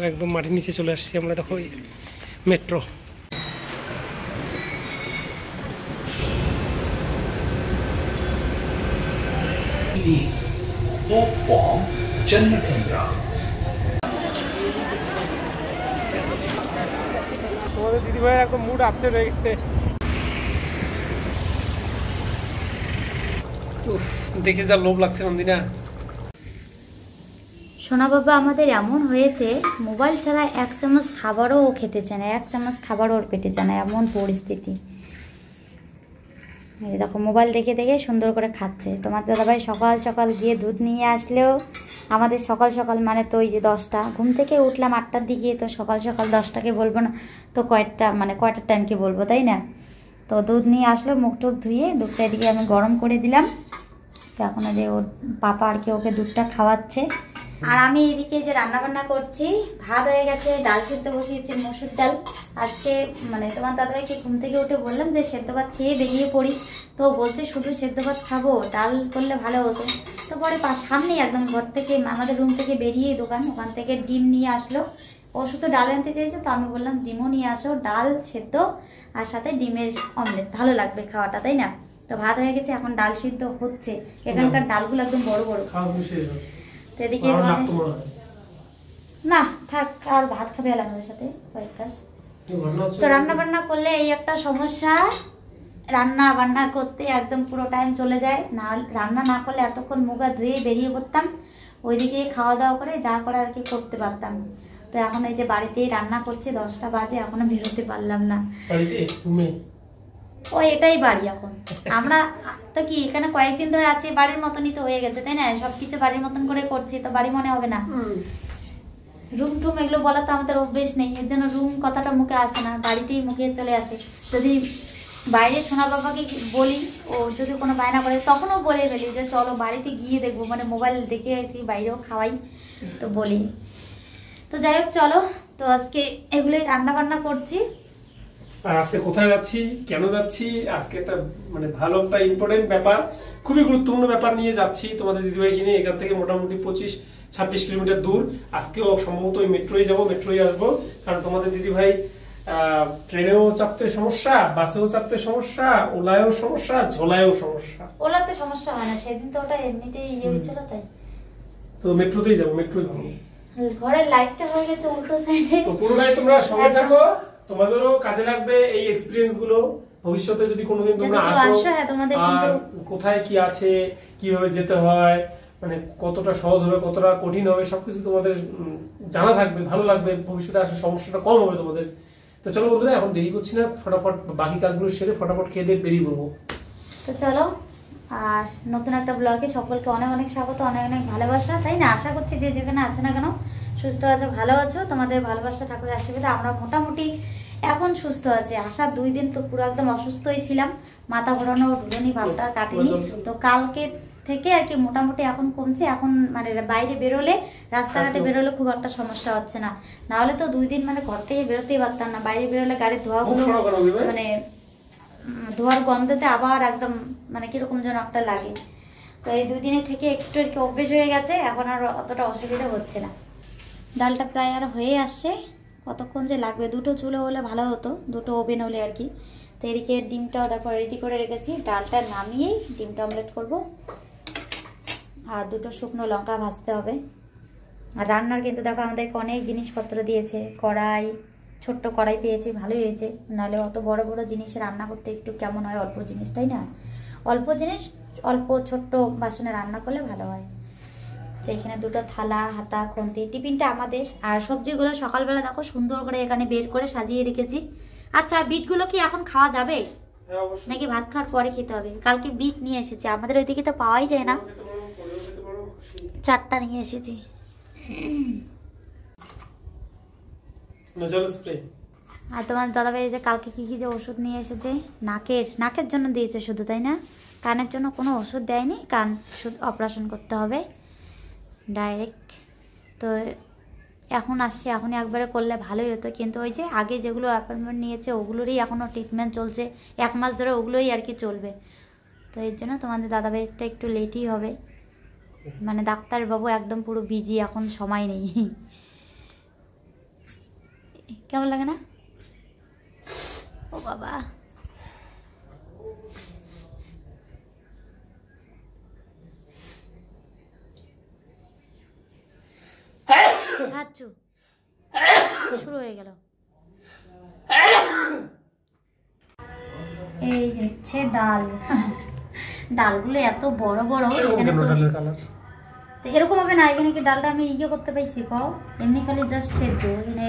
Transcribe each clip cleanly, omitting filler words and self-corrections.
একদম মাটির নিচে চলে আসছি আমরা, দেখো মেট্রো। তোমাদের দিদিভাই একদম মুড আপসেট হয়ে গেছে। দেখে যা লোভ লাগছে নন্দিনা। সোনা বাবা আমাদের এমন হয়েছে, মোবাইল ছাড়া এক চামচ খাবারও ও খেতে চায় না, এক চামচ খাবারও ওর পেটে চায় না, এমন পরিস্থিতি। এই দেখো মোবাইল দেখে দেখে সুন্দর করে খাচ্ছে। তোমার দাদাভাই সকাল সকাল গিয়ে দুধ নিয়ে আসলেও আমাদের সকাল সকাল মানে তো ওই যে 10টা, ঘুম থেকে উঠলাম 8টার দিকে, তো সকাল সকাল 10টাকে বলবো না তো কয়টার টাইমকে বলবো, তাই না? তো দুধ নিয়ে আসলো, মুখ টুক ধুয়ে দুধটা এদিকে আমি গরম করে দিলাম। তো এখন যে ওর পাপা আর কি ওকে দুধটা খাওয়াচ্ছে। আর আমি এদিকে যে রান্নাবান্না করছি, ভাত হয়ে গেছে, ডাল সেদ্ধ বসিয়েছি, মসুর ডাল। আজকে মানে তোমার দাদাভাইকে ঘুম থেকে উঠে বললাম যে সেদ্ধ ভাত খেয়ে বেরিয়ে পড়ি, তো বলছে শুধু সেদ্ধ ভাত খাবো, ডাল করলে ভালো হতো। তো পরে সামনেই একদম ঘর থেকে আমাদের রুম থেকে বেরিয়ে দোকান, ওখান থেকে ডিম নিয়ে আসলো। ও শুধু ডাল আনতে চেয়েছে, তো আমি বললাম ডিমও নিয়ে আসো, ডাল সেদ্ধ আর সাথে ডিমের অমলেট, ভালো লাগবে খাওয়াটা, তাই না? তো ভাত হয়ে গেছে, এখন ডাল সিদ্ধ হচ্ছে। এখানকার ডালগুলো একদম বড় বড়। তো এদিকে না থাক, আর ভাত খাবে আমাদের সাথে কয়েকটা। তো রান্না বান্না করলে এই একটা সমস্যা, রান্না বান্না করতে একদম পুরো টাইম চলে যায়। না রান্না না করলে এতক্ষণ মুখ ধুয়ে বেরিয়ে পড়তাম, ওইদিকে খাওয়া দাওয়া করে যা করে আর কি করতে পারতাম। তো এখন এই যে বাড়িতেই রান্না করছে, 10টা বাজে, এখনো বেরোতে পারলাম না। ও এটাই বাড়ি এখন। আমরা তো কি এখানে কয়েকদিন ধরে আছি, বাড়ির মতনই তো হয়ে গেছে, তাই না? সবকিছু বাড়ির মতন করে করছি, তো বাড়ি মনে হবে না। রুম টুম এগুলো বলা তো আমাদের অভ্যেস নেই, এর জন্য রুম কথাটা মুখে আসে না, বাড়িতেই মুখে চলে আসে। যদি বাইরে সোনা বাবাকে বলি, ও যদি কোনো বায়না করে তখনও বলে ফেলি যে চলো বাড়িতে গিয়ে দেখবো, মানে মোবাইল দেখে আর কি বাইরেও খাওয়াই, তো বলি। তো যাই হোক চলো, তো আজকে এগুলোই রান্না বান্না করছি। আর আজকে কোথায় যাচ্ছি, কেন যাচ্ছি, আজকে একটা মানে ভালো একটা ইম্পর্টেন্ট ব্যাপার, খুবই গুরুত্বপূর্ণ ব্যাপার নিয়ে যাচ্ছি তোমাদের দিদিভাইকে নিয়ে। এখান থেকে মোটামুটি 25-26 কিলোমিটার দূর। আজকেও সম্ভবত ওই মেট্রোয় যাবো, মেট্রোয় আসবো, কারণ তোমাদের দিদিভাই ট্রেনেও চাপতে সমস্যা, বাসেও চাপতে সমস্যা, ওলায়ও সমস্যা, ঝোলায়ও সমস্যা। ওলাতে সমস্যা হয় না, সেদিন তো ওটা এমনিতেই ইয়ে হয়েছিল, তাই তো মেট্রোতেই যাবো, মেট্রোই ভালো। ঘরের লাইটটা হয়ে গেছে উল্টো সাইডে। তো পুরোটাই তোমরা সঙ্গে থাকো, তোমাদেরও কাজে লাগবে এই এক্সপেরিয়েন্স গুলো। ভবিষ্যতে যদি কোনোদিন তোমরা আসো, আর কোথায় কি আছে, কিভাবে যেতে হয়, মানে কতটা সহজ হবে, কতটা কঠিন হবে, সবকিছু তোমাদের জানা থাকবে, ভালো লাগবে। ভবিষ্যতে আসার সমস্যাটা কম হবে তোমাদের। তো চলো বন্ধুরা, এখন দেরি করছি না, ফটাফট বাকি কাজগুলো সেরে ফটাফট খেয়ে দিয়ে বেরিয়ে পড়বো। তো চলো, আর নতুন একটা ব্লগে সকলকে অনেক অনেক স্বাগত, অনেক অনেক ভালোবাসা, তাই না? আশা করছি যে যেখানে আসো না কেন সুস্থ আছো, ভালো আছো। তোমাদের ভালোবাসা, ঠাকুরের আশীর্বাদে আমরা মোটামুটি এখন সুস্থ আছি। আসার 2 দিন তো পুরো একদম অসুস্থই ছিলাম, মাথা ঘোরানো, ঢুলনি ভাবটা কাটেনি। তো কালকে থেকে আর কি মোটামুটি এখন কমছে। এখন মানে বাইরে বেরোলে, রাস্তাঘাটে বেরোলে খুব একটা সমস্যা হচ্ছে না। নাহলে তো 2 দিন মানে ঘর থেকে বেরোতেই পারতাম না। বাইরে বেরোলে গাড়ির ধোঁয়াগুলো মানে ধোয়ার গন্ধতে আবার একদম মানে কিরকম যেন একটা লাগে। তো এই 2 দিনের থেকে একটু আর কি অভ্যেস হয়ে গেছে, এখন আর অতটা অসুবিধা হচ্ছে না। ডালটা প্রায় আর হয়ে আসছে, কতক্ষণ যে লাগবে। 2টো চুলো হলে ভালো হতো, 2টো ওভেন হলে আর কি। তো এদিকে ডিমটাও দেখো রেডি করে রেখেছি, ডালটা নামিয়েই ডিমটা অমলেট করবো। আর 2টো শুকনো লঙ্কা ভাজতে হবে। আর রান্নার কিন্তু দেখো আমাদেরকে অনেক জিনিসপত্র দিয়েছে, কড়াই, ছোট্ট কড়াই পেয়েছি, ভালোই হয়েছে। নাহলে অত বড় বড় জিনিস রান্না করতে একটু কেমন হয়, অল্প জিনিস, তাই না? অল্প জিনিস অল্প ছোট্ট বাসনে রান্না করলে ভালো হয়। তো এখানে 2টো থালা, হাতা, খুন্তি, টিফিনটা আমাদের। আর সবজিগুলো সকালবেলা দেখো সুন্দর করে এখানে বের করে সাজিয়ে রেখেছি। আচ্ছা, বিটগুলো কি এখন খাওয়া যাবে নাকি ভাত খাওয়ার পরে খেতে হবে? কালকে বিট নিয়ে এসেছি, আমাদের ওইদিকে তো পাওয়াই যায় না, 4টা নিয়ে এসেছি। আর তোমার দাদাভাই যে কালকে কি কি যে ওষুধ নিয়ে এসেছে, নাকের জন্য দিয়েছে শুধু, তাই না? কানের জন্য কোনো ওষুধ দেয়নি, কান শুধু অপারেশন করতে হবে ডাইরেক্ট। তো এখন আসছে, এখনই একবারে করলে ভালোই হতো, কিন্তু ওই যে আগে যেগুলো অ্যাপয়েন্টমেন্ট নিয়েছে ওগুলোরই এখনও ট্রিটমেন্ট চলছে, 1 মাস ধরে ওগুলোই আর কি চলবে। তো এর জন্য তোমাদের দাদাভাইটা একটু লেটই হবে, মানে ডাক্তারবাবু একদম পুরো বিজি, এখন সময় নেই। কেমন লাগে না? ও বাবা, শুরু হয়ে গেল। এই হচ্ছে ডাল। ডালগুলো এত বড় বড়, এরকম হবে না। এখানে কি ডালটা আমি ইয়ে করতে পাইছি কও? এমনি খালি জাস্ট সেদ্ধ, এখানে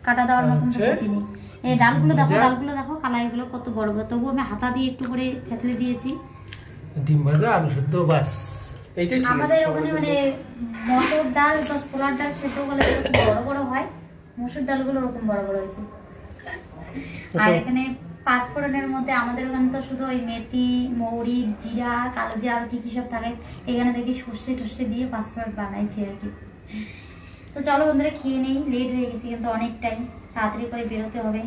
কাটা দেওয়ার মতন ক্ষতি নেই। এই ডালগুলো দেখো, ডালগুলো দেখো কালাইগুলো কত বড় বড়। তবু আমি হাতা দিয়ে একটু করে থেতলে দিয়েছি। ডিম ভাজা আলু সেদ্ধ বাস, এইটাই ঠিক আছে। আমাদের ওখানে মানে মটর ডাল বা ছোলার ডাল সেদ্ধ বলে বড় বড় হয়, মসুর ডালগুলো ওরকম বড় বড় হয়েছে। আর এখানে পাঁচফোড়নের মধ্যে আমাদের ওখানে তো শুধু ওই মেথি, মৌরি, জিরা, কালো জিরা আর কি কি সব থাকে। এখানে দেখি সর্ষে টর্ষে দিয়ে পাঁচফোড়ন বানাইছে আর কি। তো চলো বন্ধুরা খেয়ে নেই, লেট হয়ে গেছি কিন্তু অনেকটাই, তাড়াতাড়ি করে বেরোতে হবে।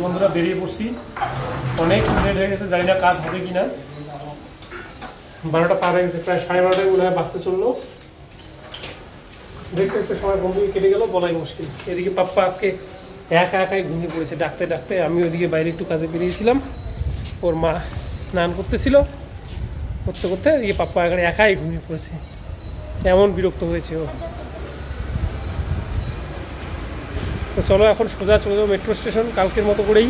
বন্ধুরা বেরিয়ে পড়ছি, অনেক লেট হয়ে গেছে, জানি না কাজ হবে কিনা। 12টা পার হয়ে গেছে, প্রায় 12:30 মনে হয় বাঁচতে চললো। দেখতে একটা সময় বন্ধু কেটে গেল বলাই মুশকিল। এদিকে পাপ্পা আজকে একা একাই ঘুমিয়ে পড়েছে ডাকতে ডাকতে। আমি ওইদিকে বাইরে একটু কাজে বেরিয়েছিলাম, ওর মা স্নান করতেছিল, করতে করতে এদিকে পাপ্পা একাই ঘুমিয়ে পড়েছে। এমন বিরক্ত হয়েছে ও। তো চলো এখন সোজা চলে যাবো মেট্রো স্টেশন কালকের মতো করেই।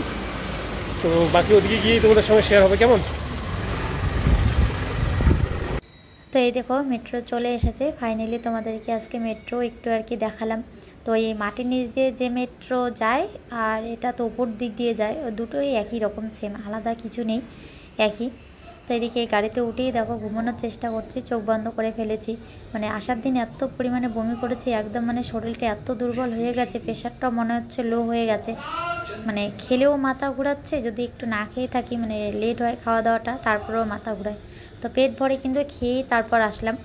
তো বাকি ওদিকে গিয়েই তোমাদের সঙ্গে শেয়ার হবে, কেমন? তো এই দেখো মেট্রো চলে এসেছে ফাইনালি। তোমাদেরকে আজকে মেট্রো একটু আর কি দেখালাম। তো এই মাটির নিচ দিয়ে যে মেট্রো যায় আর এটা তো উপর দিক দিয়ে যায়, দুটোই একই রকম, সেম, আলাদা কিছু নেই, একই। তো এদিকে এই গাড়িতে উঠেই দেখো ঘুমানোর চেষ্টা করছি, চোখ বন্ধ করে ফেলেছি। মানে আসার দিন এত পরিমাণে বমি করেছি, একদম মানে শরীরটা এত দুর্বল হয়ে গেছে, প্রেশারটাও মনে হচ্ছে লো হয়ে গেছে। মানে খেলেও মাথা ঘোরাচ্ছে, যদি একটু না খেয়ে থাকি মানে লেট হয় খাওয়া দাওয়াটা, তারপরেও মাথা ঘোরায়। তো পেট ভরে কিন্তু খেয়েই তারপর আসলাম,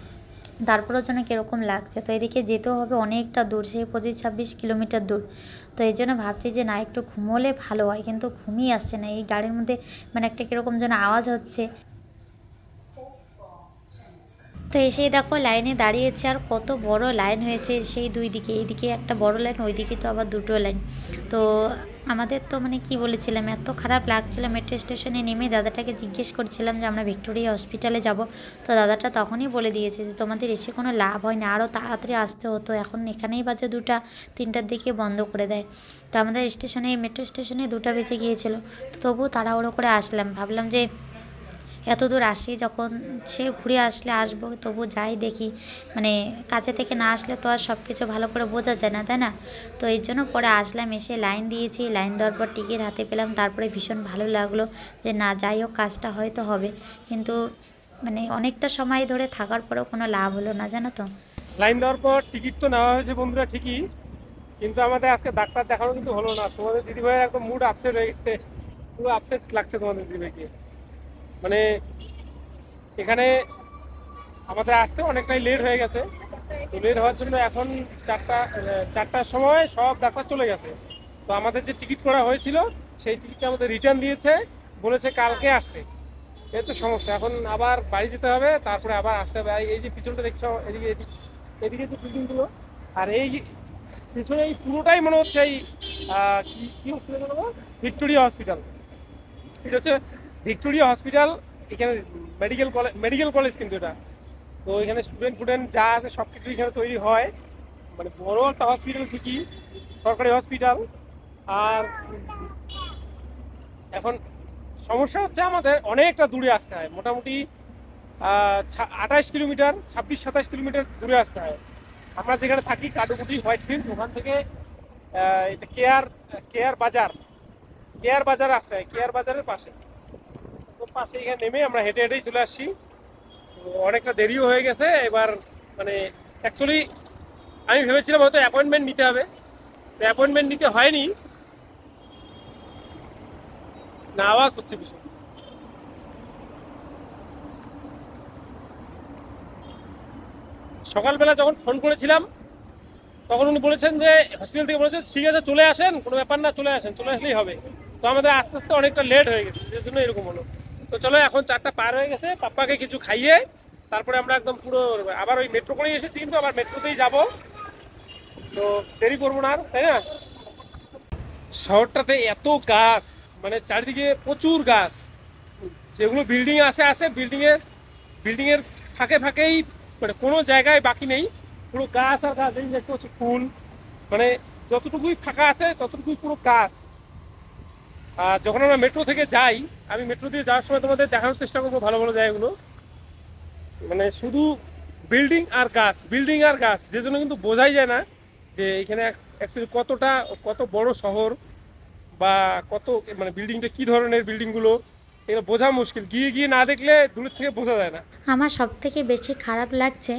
তারপরেও যেন কীরকম লাগছে। তো এদিকে যেতেও হবে অনেকটা দূর, সেই 25-26 কিলোমিটার দূর। তো এই জন্য ভাবছি যে না একটু ঘুমোলে ভালো হয়, কিন্তু ঘুমিয়ে আসছে না। এই গাড়ির মধ্যে মানে একটা কীরকম যেন আওয়াজ হচ্ছে। তো এসেই দেখো লাইনে দাঁড়িয়েছে, আর কত বড় লাইন হয়েছে সেই দুই দিকে, এইদিকে একটা বড় লাইন, ওইদিকে তো আবার দুটো লাইন। তো আমাদের তো মানে কি বলেছিলাম, এত খারাপ লাগছিল। মেট্রো স্টেশনে নেমে দাদাটাকে জিজ্ঞেস করছিলাম যে আমরা ভিক্টোরিয়া হসপিটালে যাব। তো দাদাটা তখনই বলে দিয়েছে যে তোমাদের এসে কোনো লাভ হয় না, আরও তাড়াতাড়ি আসতে হতো, এখন এখানেই বাজে 2টা, 3টার দিকে বন্ধ করে দেয়। তো আমাদের স্টেশনে, মেট্রো স্টেশনে 2টা বেজে গিয়েছিল। তো তবুও তাড়াহুড়ো করে আসলাম, ভাবলাম যে এত দূর আসি যখন, সে ঘুরে আসলে আসবো, তবু যাই দেখি, মানে কাছে থেকে না আসলে তো আর সব কিছু ভালো করে বোঝা যায় না, তাই না? তো এই জন্য পরে আসলাম, এসে লাইন দিয়েছি, লাইন দেওয়ার পর টিকিট হাতে পেলাম। তারপরে ভীষণ ভালো লাগলো যে না যাই হোক কাজটা হয়তো হবে, কিন্তু মানে অনেকটা সময় ধরে থাকার পরেও কোনো লাভ হলো না, জানো তো। লাইন দেওয়ার পর টিকিট তো নেওয়া হয়েছে বন্ধুরা ঠিকই, কিন্তু আমাদের আজকে ডাক্তার দেখানো কিন্তু হলো না। তোমাদের দিদিভাই একদম মুড আপসেট হয়ে গেছে, পুরো আপসেট লাগছে তোমাদের দিদিভাইকে। মানে এখানে আমাদের আসতে অনেকটাই লেট হয়ে গেছে। তো লেট হওয়ার জন্য এখন 4টার সময় সব ডাক্তার চলে গেছে। তো আমাদের যে টিকিট করা হয়েছিল সেই টিকিটটা আমাদের রিটার্ন দিয়েছে, বলেছে কালকে আসতে। এই হচ্ছে সমস্যা, এখন আবার বাড়ি যেতে হবে, তারপরে আবার আসতে হবে। এই যে পিছনটা দেখছো, এদিকে এদিকে যে বিল্ডিংগুলো, আর এই পিছনে এই পুরোটাই মনে হচ্ছে এই কি হসপিটাল বলবো, ভিক্টোরিয়া হসপিটাল। এটা হচ্ছে ভিক্টোরিয়া হসপিটাল, এখানে মেডিকেল কলেজ কিন্তু এটা। তো এখানে স্টুডেন্ট যা আছে সব কিছু এখানে তৈরি হয়, মানে বড় একটা হসপিটাল ঠিকই, সরকারি হসপিটাল। আর এখন সমস্যা হচ্ছে আমাদের অনেকটা দূরে আসতে হয়, মোটামুটি 28 কিলোমিটার, 26-27 কিলোমিটার দূরে আসতে হয়। আমরা যেখানে থাকি কাডুকুটি হোয়াইটফিল্ড, ওখান থেকে এটা কেয়ার বাজার আসতে হয়, কেয়ার বাজারের পাশে। তো পাশে এখানে নেমে আমরা হেঁটে হেঁটেই চলে আসছি। তো অনেকটা দেরিও হয়ে গেছে এবার। মানে অ্যাকচুয়ালি আমি ভেবেছিলাম হয়তো অ্যাপয়েন্টমেন্ট নিতে হবে, তো অ্যাপয়েন্টমেন্ট নিতে হয়নি। না আওয়াজ হচ্ছে বিষয়, সকালবেলা যখন ফোন করেছিলাম তখন উনি বলেছেন যে হসপিটাল থেকে বলেছেন ঠিক আছে চলে আসেন, কোনো ব্যাপার না, চলে আসলেই হবে। তো আমাদের আস্তে আস্তে অনেকটা লেট হয়ে গেছে, এর জন্য এরকম হলো। তো চলো এখন 4টা পার হয়ে গেছে, পাপ্পাকে কিছু খাইয়ে তারপরে আমরা একদম পুরো আবার ওই মেট্রো করেই এসেছি, কিন্তু আবার মেট্রোতেই যাব। তো দেরি করবো না আর, তাই না? শহরটাতে এত গাছ, মানে চারিদিকে প্রচুর গাছ, যেগুলো বিল্ডিং আছে বিল্ডিং এর ফাঁকে ফাঁকেই, মানে কোনো জায়গায় বাকি নেই, পুরো গাছ আর গাছ। এই দেখতে হচ্ছে ফুল, মানে যতটুকুই ফাঁকা আছে ততটুকুই পুরো গাছ। আর যখন আমরা মেট্রো থেকে যাই, আমি মেট্রো দিয়ে যাওয়ার সময় তোমাদের দেখানোর চেষ্টা করবো ভালো ভালো জায়গাগুলো, মানে শুধু বিল্ডিং আর গাছ, যে জন্য কিন্তু বোঝাই যায় না যে এখানে অ্যাকচুয়ালি কত বড় শহর, বা কত মানে বিল্ডিংটা কি ধরনের বিল্ডিংগুলো, এগুলো বোঝা মুশকিল, গিয়ে না দেখলে দূরের থেকে বোঝা যায় না। আমার সব থেকে বেশি খারাপ লাগছে,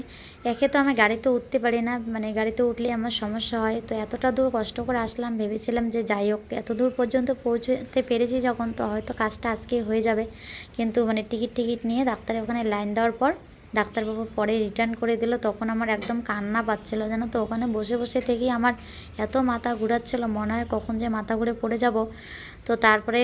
একে তো আমি গাড়িতে উঠতে পারি না, মানে গাড়িতে উঠলে আমার সমস্যা হয়। তো এতটা দূর কষ্ট করে আসলাম, ভেবেছিলাম যে যাই হোক এত দূর পর্যন্ত পৌঁছতে পেরেছি যখন, তো হয়তো কাজটা আজকেই হয়ে যাবে। কিন্তু মানে টিকিট নিয়ে ডাক্তারের ওখানে লাইন দেওয়ার পর ডাক্তারবাবু পরে রিটার্ন করে দিল, তখন আমার একদম কান্না পাচ্ছিল জানো তো। ওখানে বসে থেকেই আমার এত মাথা ঘুরাচ্ছিল, মনে হয় কখন যে মাথা ঘুরে পড়ে যাব। তো তারপরে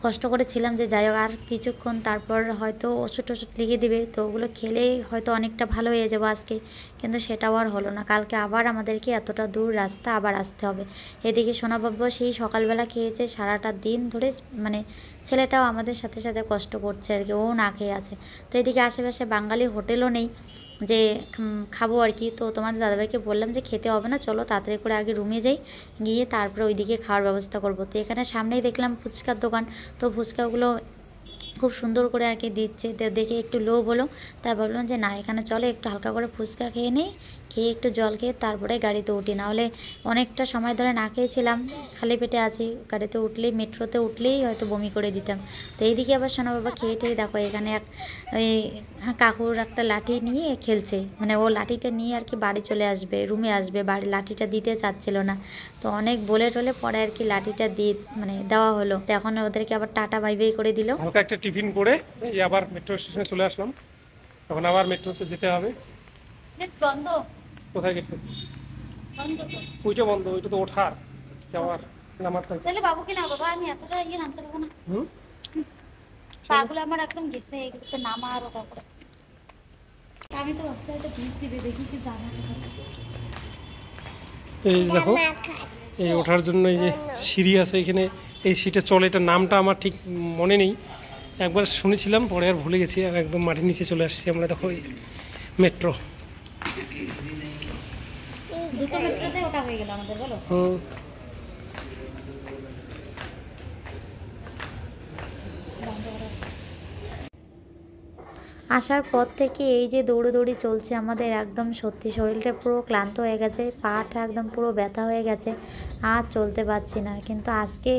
কষ্ট করেছিলাম যে যাই হোক আর কিছুক্ষণ, তারপর হয়তো ওষুধ লিখে দিবে, তো ওগুলো খেলেই হয়তো অনেকটা ভালো হয়ে যাবো আজকে। কিন্তু সেটাও আর হলো না, কালকে আবার আমাদেরকে এতটা দূর রাস্তা আবার আসতে হবে। এদিকে সোনাবাবু সেই সকালবেলা খেয়েছে, সারাটা দিন ধরে মানে ছেলেটাও আমাদের সাথে সাথে কষ্ট করছে আর কি, ও না খেয়ে আছে। তো এদিকে আশেপাশে বাঙালি হোটেলও নেই যে খাবো আর কি। তো তোমাদের দাদাভাইকে বললাম যে খেতে হবে না, চলো তাড়াতাড়ি করে আগে রুমে যাই, গিয়ে তারপরে ওইদিকে খাওয়ার ব্যবস্থা করবো। তো এখানে সামনেই দেখলাম ফুচকার দোকান, তো ফুচকাগুলো খুব সুন্দর করে আর কি দিচ্ছে, দেখে একটু লোভ হলো। তাই ভাবলাম যে না, এখানে চলে একটু হালকা করে ফুচকা খেয়ে নিই, খেয়ে একটু জল খেয়ে তারপরে গাড়িতে উঠি, নাহলে অনেকটা সময় ধরে না খেয়েছিলাম, খালি পেটে আছি, গাড়িতে উঠলেই মেট্রোতে উঠলেই হয়তো বমি করে দিতাম। তো এইদিকে আবার সোনা বাবা খেয়ে টেয়ে দেখো এখানে ওই কাকুর একটা লাঠি নিয়ে খেলছে, মানে ও লাঠিটা নিয়ে আর কি বাড়ি চলে আসবে, রুমে আসবে, বাড়ি লাঠিটা দিতে চাচ্ছিল না। তো অনেক বলে টলে পরে আর কি লাঠিটা মানে দেওয়া হলো। তো এখন ওদেরকে আবার টাটা বাই বাই করে দিল। হালকা একটা টিফিন করে এই আবার মেট্রো স্টেশনে চলে আসলাম, তখন আবার মেট্রোতে যেতে হবে। বন্ধ? কোথায় গেট? বন্ধ তো। ওইটা বন্ধ, ওইটা তো ওঠার যাওয়ার নামার। তাহলে বাবুকে না বাবা, আমি এতটা নামতে পারবো না, পাগুলো আমার একদম গেছে, এগুলোতে নামা আরো তারপরে আমি তো ভাবছি একটা ভিজ দিবে, দেখি কি জানা হচ্ছে। এই দেখো এই ওঠার জন্য এই যে সিঁড়ি আছে এখানে, এই সিটে চলে, এটার নামটা আমার ঠিক মনে নেই, একবার শুনেছিলাম পরে আর ভুলে গেছি, আর একদম মাটির নিচে চলে আসছি আমরা। দেখো এই মেট্রো, দুটো মেট্রোতে ওটা হয়ে গেল আমাদের, বলো। আসার পর থেকে এই যে দৌড়ি চলছে আমাদের, একদম সত্যি শরীরটা পুরো ক্লান্ত হয়ে গেছে, পাটা একদম পুরো ব্যথা হয়ে গেছে, আর চলতে পারছি না। কিন্তু আজকে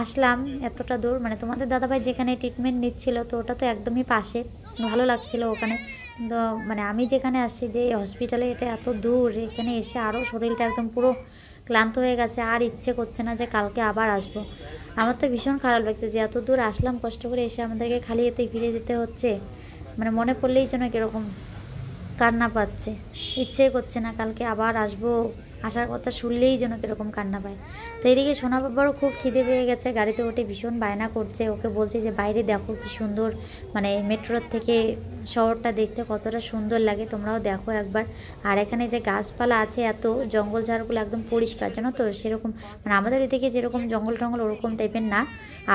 আসলাম এতটা দূর, মানে তোমাদের দাদাভাই যেখানে ট্রিটমেন্ট নিচ্ছিল, তো ওটা তো একদমই পাশে, ভালো লাগছিল ওখানে। তো মানে আমি যেখানে আসছি যে হসপিটালে, এটা এত দূর, এখানে এসে আরও শরীরটা একদম পুরো ক্লান্ত হয়ে গেছে, আর ইচ্ছে করছে না যে কালকে আবার আসবো। আমার তো ভীষণ খারাপ লাগছে যে এত দূর আসলাম কষ্ট করে, এসে আমাদেরকে খালি এতে ফিরে যেতে হচ্ছে। মানে মনে পড়লেই যেন কীরকম কান্না পাচ্ছে, ইচ্ছেই করছে না কালকে আবার আসবো, আসার কথা শুনলেই যেন কীরকম কান্না পায়। তো এদিকে সোনা বাবারও খুব খিদে পেয়ে গেছে, গাড়িতে উঠে ভীষণ বায়না করছে, ওকে বলছে যে বাইরে দেখো কি সুন্দর, মানে মেট্রোর থেকে শহরটা দেখতে কতটা সুন্দর লাগে, তোমরাও দেখো একবার। আর এখানে যে গাছপালা আছে, এত জঙ্গল ঝাড়গুলো একদম পরিষ্কার, জানো তো, সেরকম মানে আমাদের ওইদিকে যেরকম জঙ্গল টঙ্গল ওরকম টাইপের না।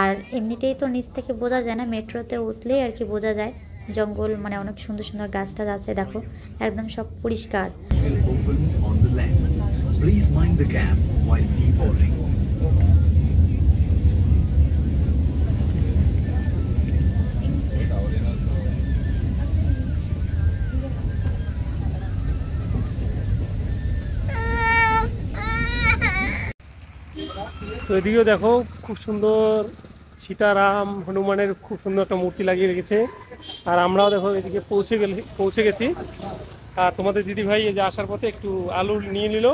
আর এমনিতেই তো নিচ থেকে বোঝা যায় না, মেট্রোতে উঠলেই আর কি বোঝা যায় জঙ্গল, মানে অনেক সুন্দর সুন্দর গাছ টাছ আছে, দেখো একদম সব পরিষ্কার। Please mind the gap while deboarding. তো এদিকেও দেখো খুব সুন্দর সীতারাম হনুমানের খুব সুন্দর একটা মূর্তি লাগিয়ে রেখেছে। আর আমরাও দেখো এদিকে পৌঁছে গেছি। আর তোমাদের দিদিভাই এই যে আসার পথে একটু আলু নিয়ে নিল,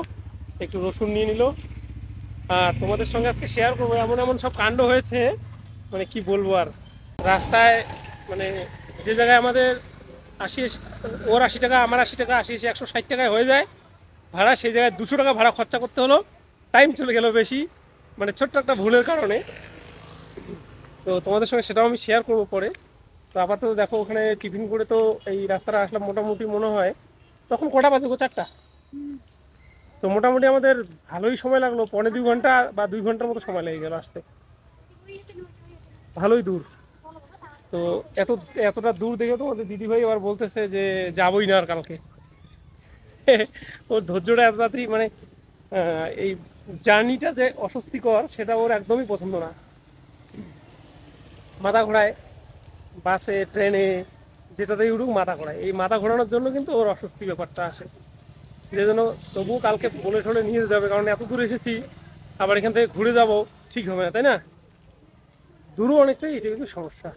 একটু রসুন নিয়ে নিল। আর তোমাদের সঙ্গে আজকে শেয়ার করবো, এমন সব কাণ্ড হয়েছে, মানে কি বলবো আর। রাস্তায় মানে যে জায়গায় আমাদের 80 টাকা, আমার 80 টাকা, 80 160 টাকায় হয়ে যায় ভাড়া, সেই জায়গায় 200 টাকা ভাড়া খরচা করতে হলো, টাইম চলে গেল বেশি, মানে ছোট্ট একটা ভুলের কারণে। তো তোমাদের সঙ্গে সেটাও আমি শেয়ার করবো পরে। তো আপাতত দেখো ওখানে টিফিন করে তো এই রাস্তাটা আসলাম মোটামুটি মনে হয় তখন কটা বাজে গো 4টা। তো মোটামুটি আমাদের ভালোই সময় লাগলো, 1.5-2 ঘন্টা বা 2 ঘন্টার মতো সময় লেগে গেল আসতে, ভালোই দূর। তো এতটা দূর দেখে তো আমাদের দিদিভাই আবার বলতেছে যে যাবই না আর কালকে। ওর ধৈর্যটা এত তাড়াতাড়ি মানে এই জার্নিটা যে অস্বস্তিকর সেটা ওর একদমই পছন্দ না। মাথা ঘোরায় বাসে ট্রেনে যেটাতেই উঠুক মাথা ঘোরায়, এই মাথা ঘোরানোর জন্য কিন্তু ওর অস্বস্তি ব্যাপারটা আসে। যে জন্য তবুও কালকে বলে ঠলে নিয়ে যেতে হবে, কারণ এত দূর এসেছি আবার এখান থেকে ঘুরে যাব ঠিক হবে না, তাই না? দূরও অনেকটাই, এটা কিন্তু সমস্যা।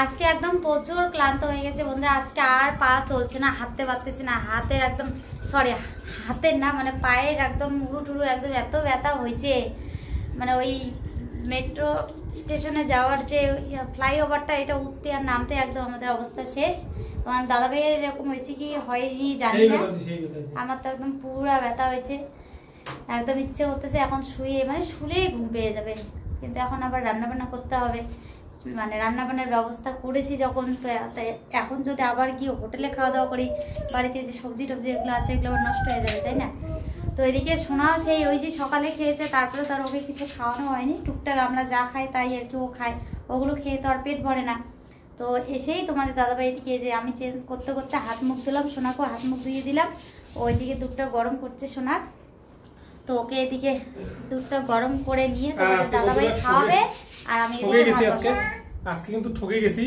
আজকে একদম প্রচুর ক্লান্ত হয়ে গেছে বন্ধুরা, আজকে আর পা চলছে না, হাঁটতে পারতেছি না, হাতের একদম হাতের না মানে পায়ের একদম উড়ু টুরু একদম এত ব্যথা হয়েছে। মানে ওই মেট্রো স্টেশনে যাওয়ার যে ফ্লাইওভারটা এটা উঠতে আর নামতে একদম আমাদের অবস্থা শেষ। তোমার দাদা ভাইয়ের এরকম হয়েছে কি হয়নি জানি না, আমার তো একদম পুরা ব্যথা হয়েছে, একদম ইচ্ছে করতেছে এখন শুলেই ঘুম পেয়ে যাবে। কিন্তু এখন আবার রান্নাবান্না করতে হবে, মানে রান্নাবান্নার ব্যবস্থা করেছি যখন, তো এখন যদি আবার গিয়ে হোটেলে খাওয়া দাওয়া করি, বাড়িতে যে সবজি টবজি এগুলো আছে এগুলো নষ্ট হয়ে যাবে, তাই না? তো এদিকে শোনাও সেই ওই যে সকালে খেয়েছে, তারপরে তার ওকে কিছু খাওয়ানো হয়নি, টুকটাক আমরা যা খাই তাই আর কি ও খায়, ওগুলো খেয়ে তো আর পেট ভরে না। তো এসেই তোমাদের দাদাভাই এদিকে যে আমি চেঞ্জ করতে করতে হাত মুখ ধুলাম, সোনাকেও হাত মুখ ধুয়ে দিলাম, ওইদিকে দুধটা গরম করছে সোনার, তো ওকে এদিকে দুধটা গরম করে নিয়ে তোমাদের দাদাভাই খাওয়াবে আর আমি আজকে কিন্তু ঠকে গেছি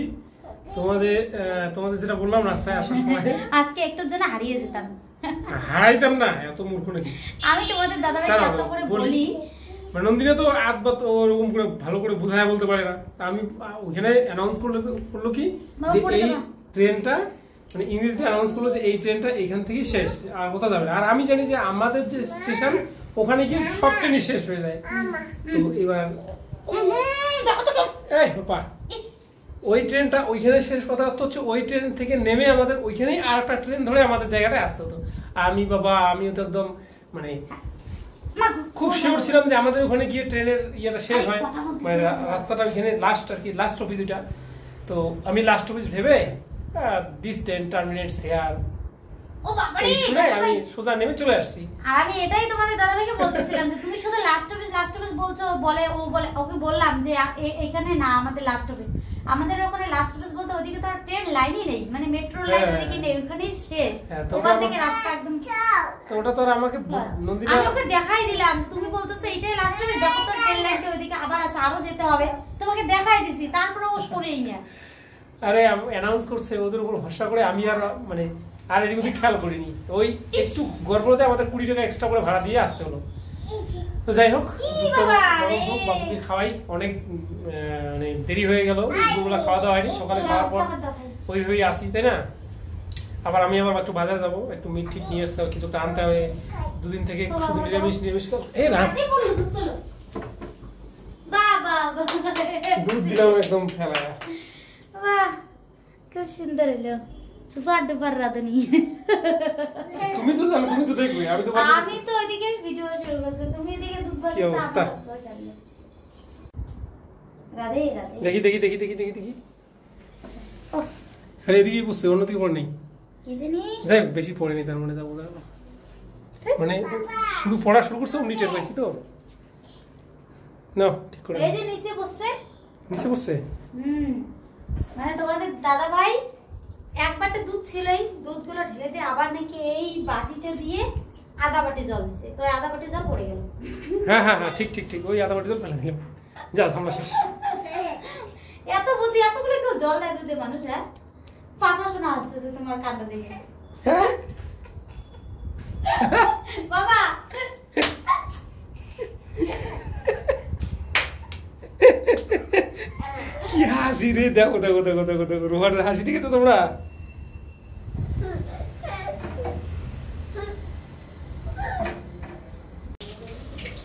তোমাদের যেটা বললাম রাস্তায় আসার সময়, আজকে একটুর জন্য হারিয়ে যেতাম। হারাইতাম না, এত মূর্খ নাকি আমি তোমাদের দাদাভাইকে এত করে বলি, নন্দিনী তো আধবাত ওরকম করে ভালো করে বোঝায় বলতে পারে না। আমি ওখানে অ্যানাউন্স করলো কি যে এই ট্রেনটা মানে ইংরেজিতে অ্যানাউন্স করলো যে এই ট্রেনটা এইখান থেকে শেষ, আর কোথাও যাবে না। আর আমি জানি যে আমাদের যে স্টেশন ওখানে গিয়ে সব ট্রেনই শেষ হয়ে যায়। তো এবার ওই ট্রেনটা ওইখানে শেষ, কথা হচ্ছে ওই ট্রেন থেকে নেমে আমাদের ওইখানেই আর একটা ট্রেন ধরে আমাদের জায়গাটায় আসতে হতো। আমিও তো একদম মানে খুব শিওর ছিলাম যে আমাদের ওখানে গিয়ে ট্রেনের ইয়েটা শেষ হয়, মানে রাস্তাটা ওইখানে লাস্ট আর কি, লাস্ট অফিস ওইটা। তো আমি লাস্ট অফিস ভেবে দিস ট্রেন টার্মিনেটস হিয়ার আমি সোজা নেমে চলে আসছি। আর আমি এটাই তোমাদের দাদাভাইকে বলতেছিলাম যে তুমি শুধু লাস্ট অফিস বলছো, ওকে বললাম যে এখানে না আমাদের লাস্ট অফিস, আমাদের ওখানে লাস্ট অফিস বলতে ওদিকে তো আর ট্রেন লাইনই নেই, মানে মেট্রো লাইন ওদিকে নেই, ওখানেই শেষ, ওখান থেকে রাস্তা একদম। ওটা তো আর আমাকে নন্দিনী আমি ওকে দেখাই দিলাম, তুমি বলতেছো এইটাই লাস্ট অফিস, দেখো তো ট্রেন লাইনটা ওদিকে আবার আছে, আরো যেতে হবে, তোমাকে দেখাই দিছি, তারপরে ও শুনেই না। আরে অ্যানাউন্স করছে ওদের উপর ভরসা করে আমি আর মানে আর এদিক ওদিক খেয়াল করিনি, ওই একটু গড়বড়তে আমাদের 20 টাকা এক্সট্রা করে ভাড়া দিয়ে আসতে হলো। তো যাই হোক, বাবুকে খাওয়াই, অনেক মানে দেরি হয়ে গেল, দুপুরবেলা খাওয়া দাওয়া হয়নি, সকালে খাওয়ার পর ওইভাবেই আসি, তাই না? আবার আমি একটু বাজার যাবো, একটু মিট ঠিক নিয়ে আসতে হবে, কিছুটা আনতে হবে, দুদিন থেকে শুধু নিরামিষ দুধ দিলাম একদম ফেলায়া। খুব সুন্দর হলো, সুপার ডুপার রাধুনি। তুমি তো জানো, তুমি তো দেখবে, আমি তো ওইদিকে ভিডিও শুরু করছি, তুমি এদিকে দুধ কি অবস্থা। রাধে রাধে। দেখি দেখি দেখি দেখি দেখি দেখি খালি এদিকেই বসছে, অন্যদিকে পড়ে নেই, কি জানি যাই বেশি পড়েনি, তার মানে যাবো মানে শুধু পড়া শুরু করছে অমনি টের পাইছি তো না, ঠিক করে এই যে নিচে বসছে, নিচে বসছে। মানে তোমাদের দাদা ভাই এক বাটি দুধ ছিলই, দুধগুলো ঢেলে দিয়ে আবার নাকি এই বাটিটা দিয়ে আধা বাটি জল দিছে, তো আধা বাটি জল পড়ে গেল। হ্যাঁ হ্যাঁ হ্যাঁ, ঠিক ঠিক ঠিক, ওই আধা বাটি জল ফেলে দিলাম, যা সামলা শেষ। এত বুঝি, এতগুলো কেউ জল দেয় দুধে মানুষ? হ্যাঁ, পাপা শোনা আসতেছে তোমার কাণ্ড দেখে। হ্যাঁ বাবা কি হাসি রে, দেখো দেখো দেখো দেখো দেখো, রোহানের হাসি দেখেছো তোমরা?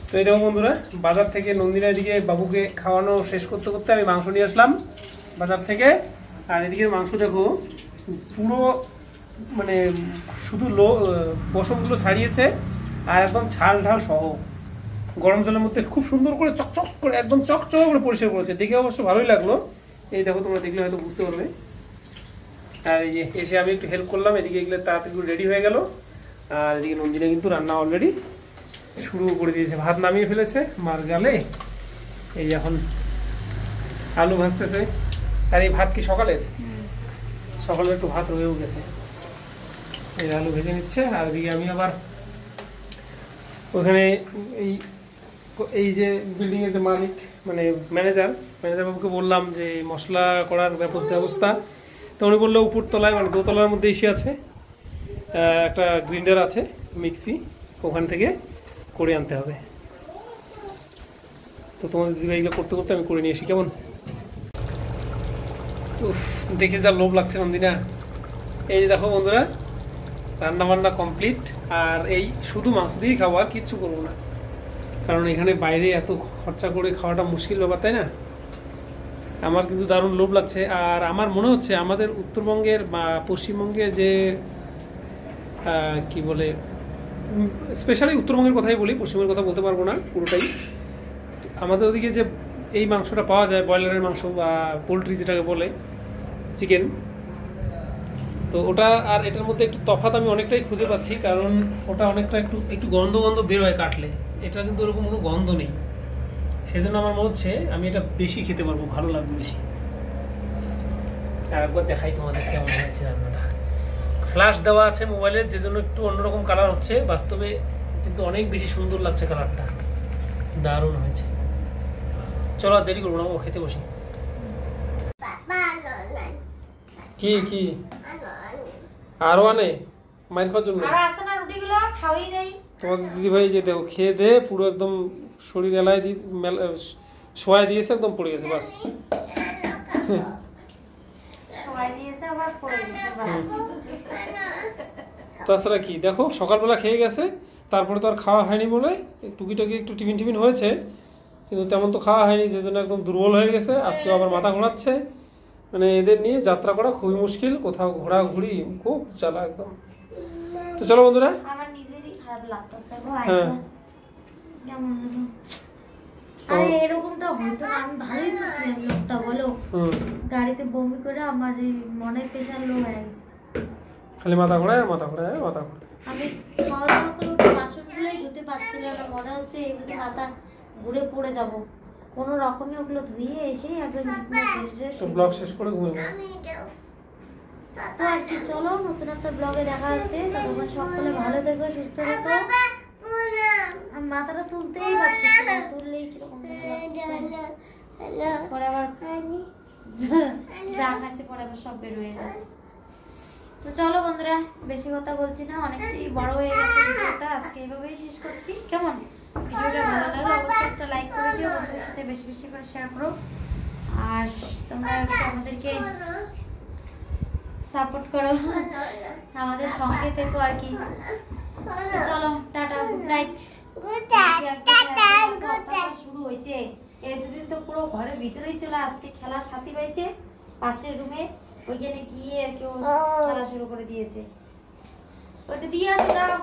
তো এই দেখো বন্ধুরা, বাজার থেকে নন্দিনা এদিকে বাবুকে খাওয়ানো শেষ করতে করতে আমি মাংস নিয়ে আসলাম বাজার থেকে। আর এদিকে মাংস দেখো পুরো মানে শুধু পশমগুলো ছাড়িয়েছে আর একদম ছাল ঢাল সহ গরম জলের মধ্যে খুব সুন্দর করে চকচক করে একদম চকচক করে পরিষ্কার করেছে, দেখে অবশ্য ভালোই লাগলো। এই দেখো, তোমরা দেখলে হয়তো বুঝতে পারবে। আর এই যে এসে আমি একটু হেল্প করলাম, এদিকে এগুলো তাড়াতাড়ি রেডি হয়ে গেল। আর এদিকে নন্দিনা কিন্তু রান্না অলরেডি শুরু করে দিয়েছে, ভাত নামিয়ে ফেলেছে মার গালে। এই এখন আলু ভাজতেছে। আর এই ভাত কি সকালের? সকালে একটু ভাত রয়েও গেছে, এই আলু ভেজে নিচ্ছে। আর এদিকে আমি আবার ওখানে এই যে বিল্ডিংয়ের যে মালিক মানে ম্যানেজার বাবুকে বললাম যে মশলা করার ব্যবস্থা। তো উনি বললো উপর তলায় মানে দোতলার মধ্যে এসে আছে একটা গ্রাইন্ডার আছে, মিক্সি, ওখান থেকে করে আনতে হবে। তো তোমাদের দিদিভাই এগুলো করতে করতে আমি করে নিয়ে আসি। কেমন দেখে যা লোভ লাগছে নন্দিনা। এই যে দেখো বন্ধুরা, রান্না বান্না কমপ্লিট। আর এই শুধু মাংস দিয়েই খাবো, আর কিচ্ছু করবো না, কারণ এখানে বাইরে এত খরচা করে খাওয়াটা মুশকিল ব্যাপার, তাই না? আমার কিন্তু দারুণ লোভ লাগছে। আর আমার মনে হচ্ছে আমাদের উত্তরবঙ্গের বা পশ্চিমবঙ্গে যে কি বলে, স্পেশালি উত্তরবঙ্গের কথাই বলি, পশ্চিমবঙ্গের কথা বলতে পারবো না পুরোটাই। আমাদের ওদিকে যে এই মাংসটা পাওয়া যায়, ব্রয়লারের মাংস বা পোলট্রি যেটাকে বলে চিকেন, তো ওটা আর এটার মধ্যে একটু তফাৎ আমি অনেকটাই খুঁজে পাচ্ছি। কারণ ওটা অনেকটা একটু গন্ধ বের হয় কাটলে, এটা কিন্তু ওরকম কোনো গন্ধ নেই। সেজন্য আমার মনে হচ্ছে আমি এটা বেশি খেতে পারবো, ভালো লাগবে বেশি। আর একবার দেখাই তোমাদের কেমন হয়েছে রান্নাটা। ফ্ল্যাশ দেওয়া আছে মোবাইলের, যে জন্য একটু অন্যরকম কালার হচ্ছে, বাস্তবে কিন্তু অনেক বেশি সুন্দর লাগছে কালারটা, দারুণ হয়েছে। চলো আর দেরি করবো না, ও খেতে বসি। কি কি আরো আনে মায়ের খাওয়ার জন্য? তোমাদের দিদিভাই যে দেখো খেয়ে দে পুরো একদম শরীর এলায় দিয়ে শোয়াই দিয়েছে, একদম পড়ে গেছে বাস। তাছাড়া কি দেখো, সকালবেলা খেয়ে গেছে, তারপরে তো আর খাওয়া হয়নি বলে টুকিটাকি একটু টিফিন হয়েছে, কিন্তু তেমন তো খাওয়া হয়নি, যে জন্য একদম দুর্বল হয়ে গেছে। আজকে আবার মাথা ঘোরাচ্ছে। মানে এদের নিয়ে যাত্রা করা খুবই মুশকিল, কোথাও ঘোরাঘুরি খুব জ্বালা একদম। তো চলো বন্ধুরা, আমার নিজেরই খারাপ লাগতেছে গো। আরে এরকমটা হতো না, আমি ভালোই তো ছিলাম লোকটা, বলো গাড়িতে বমি করে আমার মনে প্রেশার লো হয়ে গেছে, খালি মাথা ঘোরায়। আমি খাওয়া দাওয়া করে বাসনগুলোই ধুতে পারছিলাম না, মনে হচ্ছে এই বুঝে মাথা ঘুরে পড়ে যাব। কোনো রকমে ওগুলো ধুয়ে এসে একদম ব্লগ শেষ করে ঘুমিয়ে পড়ো। তো আর কি, চলো নতুন একটা ব্লগে দেখা হচ্ছে। ততক্ষণ সকলে ভালো থেকো, সুস্থ থেকো। আমি মাথাটা তুলতেই পারতেছি না, তুললেই কিরকম পরে আবার যা খাচ্ছে পরে আবার সব বের হয়ে যায়। তো চলো বন্ধুরা, বেশি কথা বলছি না, অনেকটাই বড় হয়ে গেছে ভিডিওটা, আজকে এইভাবেই শেষ করছি। কেমন ভিডিওটা ভালো লাগলে অবশ্যই একটা লাইক করে দিও, বন্ধুদের সাথে বেশি বেশি করে শেয়ার করো। আর তোমরা আমাদেরকে সাপোর্ট করো, আমাদের সঙ্গে থেকো আর কি। চলো টাটা, গুড নাইট। শুরু হয়েছে এই দুদিন তো পুরো ঘরের ভিতরেই চলে, আজকে খেলার সাথী পাইছে পাশের রুমে, ওইখানে গিয়ে কেউ খেলা শুরু করে দিয়েছে। ওইটা দিয়ে আসো, দাও।